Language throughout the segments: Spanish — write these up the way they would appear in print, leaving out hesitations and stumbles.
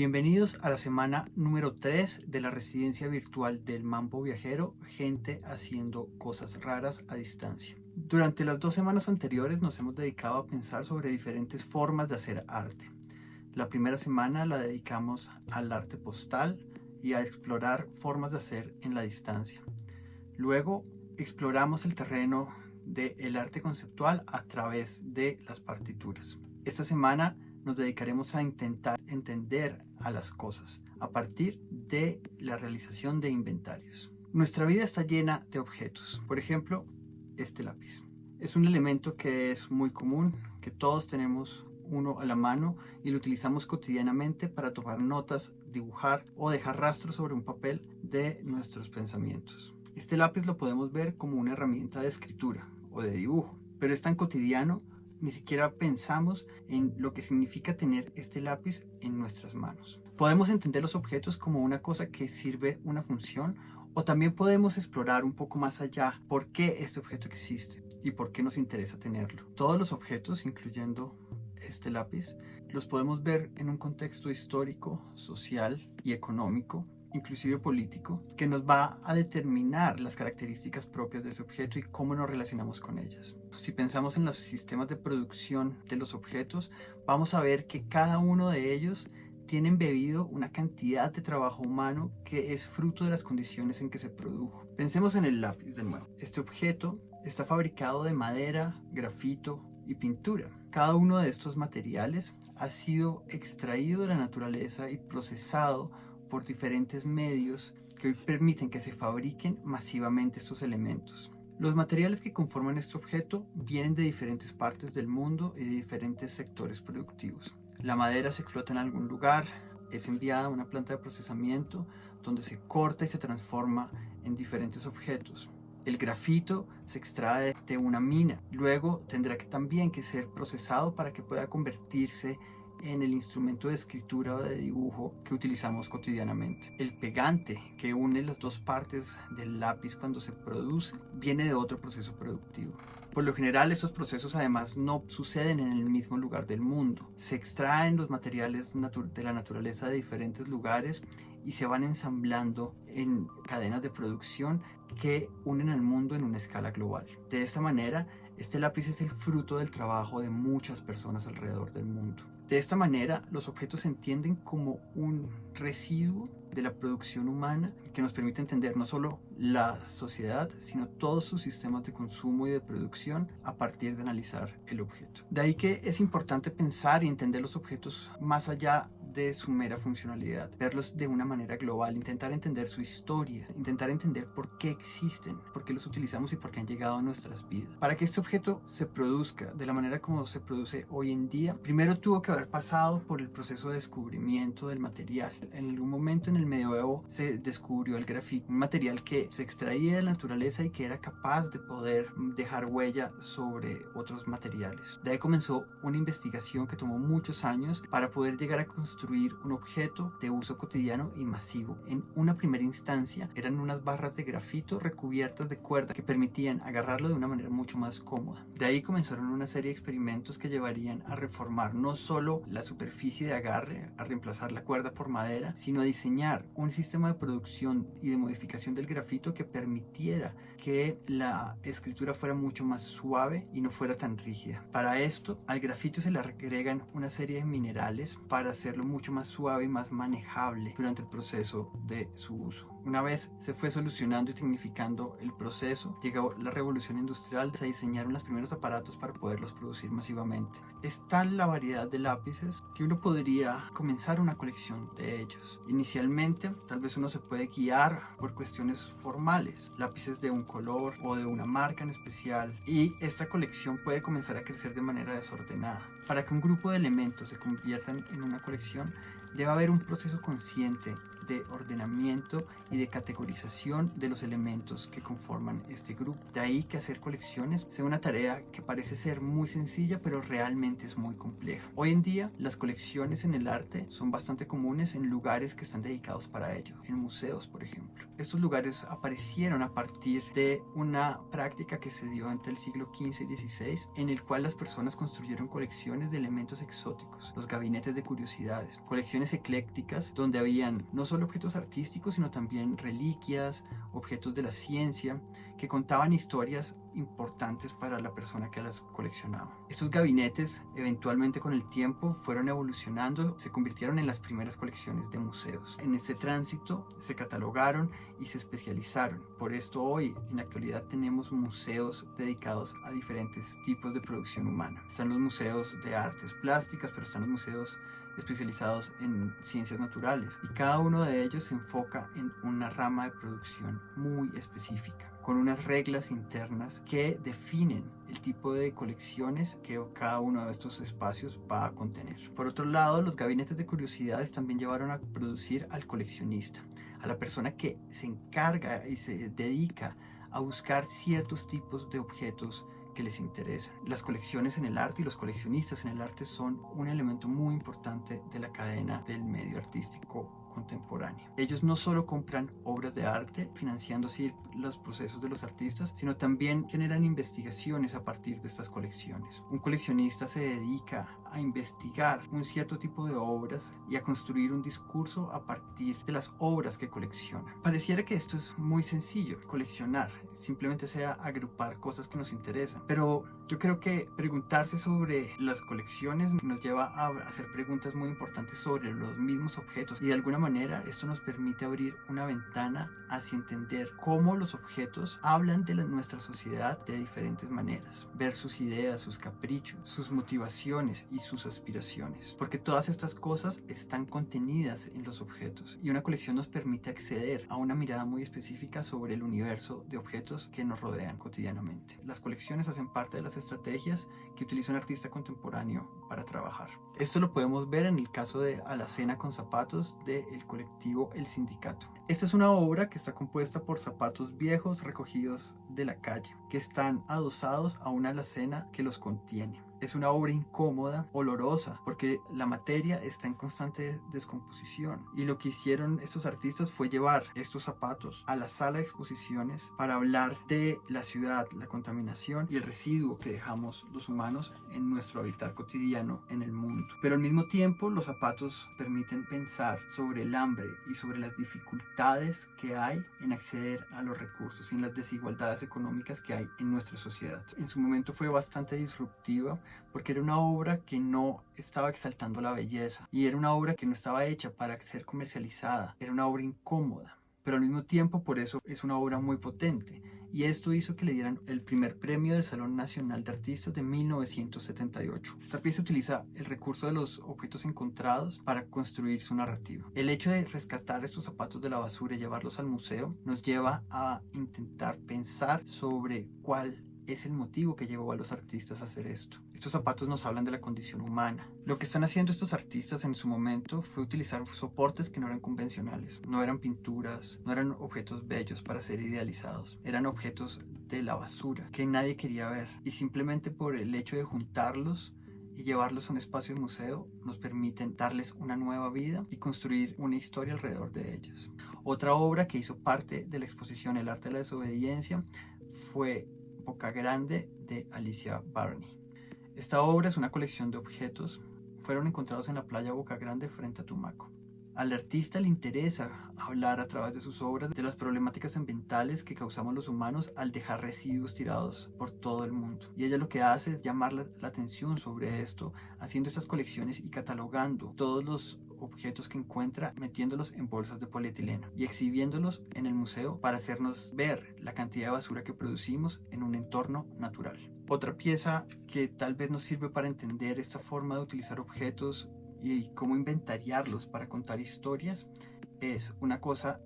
Bienvenidos a la semana número 3 de la residencia virtual del Mambo Viajero, gente haciendo cosas raras a distancia. Durante las 2 semanas anteriores nos hemos dedicado a pensar sobre diferentes formas de hacer arte. La primera semana la dedicamos al arte postal y a explorar formas de hacer en la distancia. Luego exploramos el terreno del arte conceptual a través de las partituras. Esta semana nos dedicaremos a intentar entender a las cosas a partir de la realización de inventarios. Nuestra vida está llena de objetos. Por ejemplo, este lápiz. Es un elemento que es muy común, que todos tenemos uno a la mano y lo utilizamos cotidianamente para tomar notas, dibujar o dejar rastros sobre un papel de nuestros pensamientos. Este lápiz lo podemos ver como una herramienta de escritura o de dibujo, pero es tan cotidiano, ni siquiera pensamos en lo que significa tener este lápiz en nuestras manos. Podemos entender los objetos como una cosa que sirve una función, o también podemos explorar un poco más allá por qué este objeto existe y por qué nos interesa tenerlo. Todos los objetos, incluyendo este lápiz, los podemos ver en un contexto histórico, social y económico, inclusive político, que nos va a determinar las características propias de ese objeto y cómo nos relacionamos con ellas. Si pensamos en los sistemas de producción de los objetos, vamos a ver que cada uno de ellos tiene embebido una cantidad de trabajo humano que es fruto de las condiciones en que se produjo. Pensemos en el lápiz de nuevo. Este objeto está fabricado de madera, grafito y pintura. Cada uno de estos materiales ha sido extraído de la naturaleza y procesado por diferentes medios que hoy permiten que se fabriquen masivamente estos elementos. Los materiales que conforman este objeto vienen de diferentes partes del mundo y de diferentes sectores productivos. La madera se explota en algún lugar, es enviada a una planta de procesamiento donde se corta y se transforma en diferentes objetos. El grafito se extrae de una mina, luego tendrá también que ser procesado para que pueda convertirse en el instrumento de escritura o de dibujo que utilizamos cotidianamente. El pegante que une las dos partes del lápiz cuando se produce viene de otro proceso productivo. Por lo general, estos procesos además no suceden en el mismo lugar del mundo. Se extraen los materiales de la naturaleza de diferentes lugares y se van ensamblando en cadenas de producción que unen al mundo en una escala global. De esta manera, este lápiz es el fruto del trabajo de muchas personas alrededor del mundo. De esta manera, los objetos se entienden como un residuo de la producción humana que nos permite entender no solo la sociedad, sino todos sus sistemas de consumo y de producción a partir de analizar el objeto. De ahí que es importante pensar y entender los objetos más allá de su mera funcionalidad, verlos de una manera global, intentar entender su historia, intentar entender por qué existen, por qué los utilizamos y por qué han llegado a nuestras vidas. Para que este objeto se produzca de la manera como se produce hoy en día, primero tuvo que haber pasado por el proceso de descubrimiento del material. En algún momento en el medioevo se descubrió el grafito, un material que se extraía de la naturaleza y que era capaz de poder dejar huella sobre otros materiales. De ahí comenzó una investigación que tomó muchos años para poder llegar a construir un objeto de uso cotidiano y masivo. En una primera instancia eran unas barras de grafito recubiertas de cuerda que permitían agarrarlo de una manera mucho más cómoda. De ahí comenzaron una serie de experimentos que llevarían a reformar no solo la superficie de agarre, a reemplazar la cuerda por madera, sino a diseñar un sistema de producción y de modificación del grafito que permitiera que la escritura fuera mucho más suave y no fuera tan rígida. Para esto, al grafito se le agregan una serie de minerales para hacerlo mucho más suave y más manejable durante el proceso de su uso. Una vez se fue solucionando y tecnificando el proceso, llegó la revolución industrial, se diseñaron los primeros aparatos para poderlos producir masivamente. Es tal la variedad de lápices que uno podría comenzar una colección de ellos. Inicialmente, tal vez uno se puede guiar por cuestiones formales, lápices de un color o de una marca en especial, y esta colección puede comenzar a crecer de manera desordenada. Para que un grupo de elementos se conviertan en una colección, debe haber un proceso consciente de ordenamiento y de categorización de los elementos que conforman este grupo. De ahí que hacer colecciones sea una tarea que parece ser muy sencilla, pero realmente es muy compleja. Hoy en día, las colecciones en el arte son bastante comunes en lugares que están dedicados para ello, en museos, por ejemplo. Estos lugares aparecieron a partir de una práctica que se dio entre el siglo XV y XVI, en el cual las personas construyeron colecciones de elementos exóticos, los gabinetes de curiosidades, colecciones eclécticas donde habían no solo objetos artísticos, sino también reliquias, objetos de la ciencia, que contaban historias importantes para la persona que las coleccionaba. Estos gabinetes, eventualmente con el tiempo, fueron evolucionando, se convirtieron en las primeras colecciones de museos. En este tránsito se catalogaron y se especializaron. Por esto hoy, en la actualidad, tenemos museos dedicados a diferentes tipos de producción humana. Están los museos de artes plásticas, pero están los museos especializados en ciencias naturales, y cada uno de ellos se enfoca en una rama de producción muy específica, con unas reglas internas que definen el tipo de colecciones que cada uno de estos espacios va a contener. Por otro lado, los gabinetes de curiosidades también llevaron a producir al coleccionista, a la persona que se encarga y se dedica a buscar ciertos tipos de objetos que les interesan. Las colecciones en el arte y los coleccionistas en el arte son un elemento muy importante de la cadena del medio artístico contemporáneo. Ellos no solo compran obras de arte, financiando así los procesos de los artistas, sino también generan investigaciones a partir de estas colecciones. Un coleccionista se dedica a investigar un cierto tipo de obras y a construir un discurso a partir de las obras que colecciona. Pareciera que esto es muy sencillo, coleccionar, simplemente sea agrupar cosas que nos interesan, pero yo creo que preguntarse sobre las colecciones nos lleva a hacer preguntas muy importantes sobre los mismos objetos, y de alguna manera esto nos permite abrir una ventana hacia entender cómo los objetos hablan de nuestra sociedad de diferentes maneras, ver sus ideas, sus caprichos, sus motivaciones y sus aspiraciones, porque todas estas cosas están contenidas en los objetos, y una colección nos permite acceder a una mirada muy específica sobre el universo de objetos que nos rodean cotidianamente. Las colecciones hacen parte de las estrategias que utiliza un artista contemporáneo para trabajar. Esto lo podemos ver en el caso de Alacena con zapatos del colectivo El Sindicato. Esta es una obra que está compuesta por zapatos viejos recogidos de la calle, que están adosados a una alacena que los contiene. Es una obra incómoda, olorosa, porque la materia está en constante descomposición. Y lo que hicieron estos artistas fue llevar estos zapatos a la sala de exposiciones para hablar de la ciudad, la contaminación y el residuo que dejamos los humanos en nuestro hábitat cotidiano en el mundo. Pero al mismo tiempo, los zapatos permiten pensar sobre el hambre y sobre las dificultades que hay en acceder a los recursos y en las desigualdades económicas que hay en nuestra sociedad. En su momento fue bastante disruptiva, porque era una obra que no estaba exaltando la belleza, y era una obra que no estaba hecha para ser comercializada, era una obra incómoda, pero al mismo tiempo por eso es una obra muy potente, y esto hizo que le dieran el primer premio del Salón Nacional de Artistas de 1978. Esta pieza utiliza el recurso de los objetos encontrados para construir su narrativa. El hecho de rescatar estos zapatos de la basura y llevarlos al museo nos lleva a intentar pensar sobre cuál es el motivo que llevó a los artistas a hacer esto. Estos zapatos nos hablan de la condición humana. Lo que están haciendo estos artistas en su momento fue utilizar soportes que no eran convencionales. No eran pinturas, no eran objetos bellos para ser idealizados. Eran objetos de la basura que nadie quería ver. Y simplemente por el hecho de juntarlos y llevarlos a un espacio de museo nos permiten darles una nueva vida y construir una historia alrededor de ellos. Otra obra que hizo parte de la exposición El arte de la desobediencia fue Boca Grande de Alicia Barney. Esta obra es una colección de objetos. Fueron encontrados en la playa Boca Grande frente a Tumaco. Al artista le interesa hablar a través de sus obras de las problemáticas ambientales que causamos los humanos al dejar residuos tirados por todo el mundo. Y ella lo que hace es llamar la atención sobre esto, haciendo estas colecciones y catalogando todos los objetos que encuentra, metiéndolos en bolsas de polietileno y exhibiéndolos en el museo para hacernos ver la cantidad de basura que producimos en un entorno natural. Otra pieza que tal vez nos sirve para entender esta forma de utilizar objetos y cómo inventariarlos para contar historias es Una cosa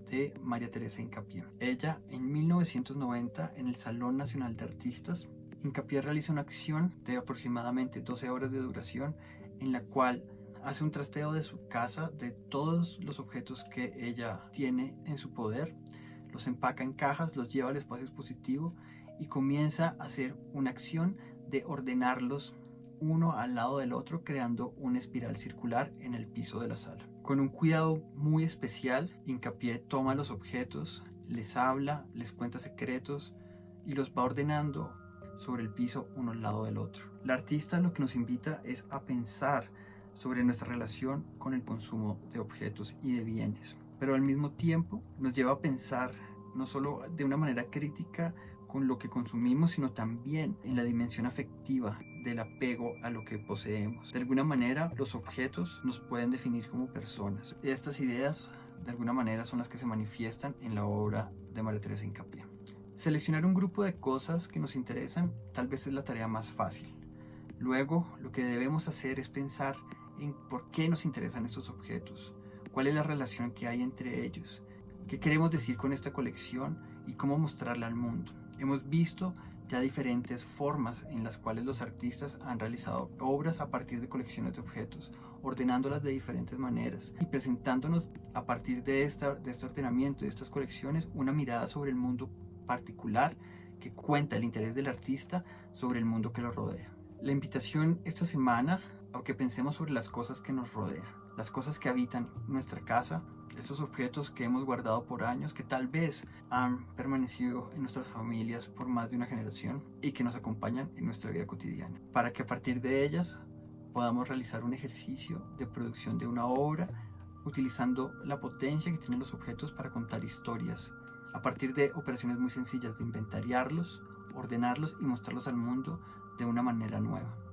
de María Teresa Hincapié. Ella en 1990 en el Salón Nacional de Artistas, Hincapié realiza una acción de aproximadamente 12 horas de duración en la cual hace un trasteo de su casa, de todos los objetos que ella tiene en su poder, los empaca en cajas, los lleva al espacio expositivo y comienza a hacer una acción de ordenarlos uno al lado del otro, creando una espiral circular en el piso de la sala. Con un cuidado muy especial, Hincapié toma los objetos, les habla, les cuenta secretos y los va ordenando sobre el piso uno al lado del otro. La artista lo que nos invita es a pensar sobre nuestra relación con el consumo de objetos y de bienes, pero al mismo tiempo nos lleva a pensar no solo de una manera crítica con lo que consumimos, sino también en la dimensión afectiva del apego a lo que poseemos. De alguna manera, los objetos nos pueden definir como personas. Estas ideas, de alguna manera, son las que se manifiestan en la obra de María Teresa Hincapié. Seleccionar un grupo de cosas que nos interesan tal vez es la tarea más fácil. Luego, lo que debemos hacer es pensar en por qué nos interesan estos objetos, cuál es la relación que hay entre ellos, qué queremos decir con esta colección y cómo mostrarla al mundo. Hemos visto ya diferentes formas en las cuales los artistas han realizado obras a partir de colecciones de objetos, ordenándolas de diferentes maneras y presentándonos a partir de este ordenamiento, de estas colecciones, una mirada sobre el mundo particular que cuenta el interés del artista sobre el mundo que lo rodea. La invitación esta semana a que pensemos sobre las cosas que nos rodean, las cosas que habitan nuestra casa, estos objetos que hemos guardado por años, que tal vez han permanecido en nuestras familias por más de una generación y que nos acompañan en nuestra vida cotidiana, para que a partir de ellas podamos realizar un ejercicio de producción de una obra utilizando la potencia que tienen los objetos para contar historias, a partir de operaciones muy sencillas de inventariarlos, ordenarlos y mostrarlos al mundo de una manera nueva.